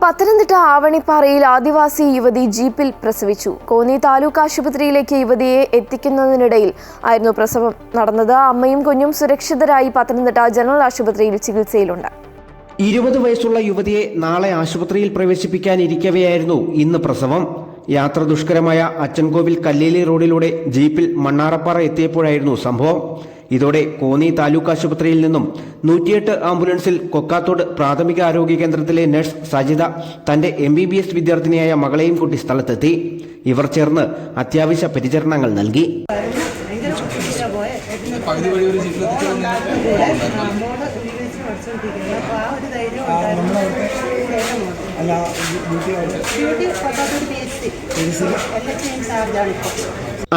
പത്തനംതിട്ട ആവണിപ്പാറയിൽ ആദിവാസി യുവതി ജീപ്പിൽ പ്രസവിച്ചു. കോന്നി താലൂക്ക് ആശുപത്രിയിലേക്ക് യുവതിയെ എത്തിക്കുന്നതിനിടയിൽ ആയിരുന്നു പ്രസവം നടന്നത്. അമ്മയും കുഞ്ഞും സുരക്ഷിതരായി പത്തനംതിട്ട ജനറൽ ആശുപത്രിയിൽ ചികിത്സയിലുണ്ട്. 20 വയസ്സുള്ള യുവതിയെ നാളെ ആശുപത്രിയിൽ പ്രവേശിപ്പിക്കാനിരിക്കവെയായിരുന്നു ഇന്ന് പ്രസവം. യാത്ര ദുഷ്കരമായ അച്ചൻകോവിൽ കല്ലേലി റോഡിലൂടെ ജീപ്പിൽ മണ്ണാറപ്പാറ എത്തിയപ്പോഴായിരുന്നു സംഭവം. ഇതോടെ കോന്നി താലൂക്ക് ആശുപത്രിയിൽ നിന്നും 108 ആംബുലൻസിൽ കൊക്കാത്തോട് പ്രാഥമിക ആരോഗ്യ കേന്ദ്രത്തിലെ നഴ്സ് സജിത തന്റെ MBBS വിദ്യാർത്ഥിനിയായ മകളെയും കൂട്ടി സ്ഥലത്തെത്തി. ഇവർ ചേർന്ന് അത്യാവശ്യ പരിചരണങ്ങൾ നൽകി.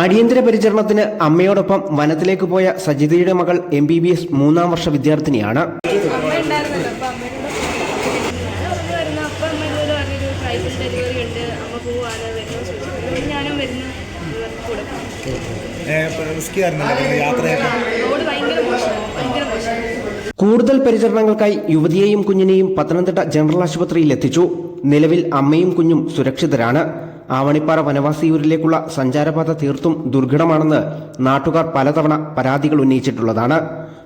അടിയന്തര പരിചരണത്തിന് അമ്മയോടൊപ്പം വനത്തിലേക്ക് പോയ സജിതയുടെ മകൾ MBBS 3ാം വർഷ വിദ്യാർത്ഥിനിയാണ്. കൂടുതൽ പരിചരണങ്ങൾക്കായി യുവതിയെയും കുഞ്ഞിനെയും പത്തനംതിട്ട ജനറൽ ആശുപത്രിയിൽ എത്തിച്ചു. നിലവിൽ അമ്മയും കുഞ്ഞും സുരക്ഷിതരാണ്. ആവണിപ്പാറ വനവാസിയൂരിലേക്കുള്ള സഞ്ചാരപാത തീർത്തും ദുർഘടമാണെന്ന് നാട്ടുകാർ പലതവണ പരാതികൾ ഉന്നയിച്ചിട്ടുള്ളതാണ്.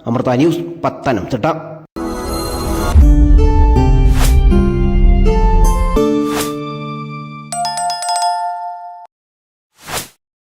അമൃത ന്യൂസ്, പത്തനംതിട്ട.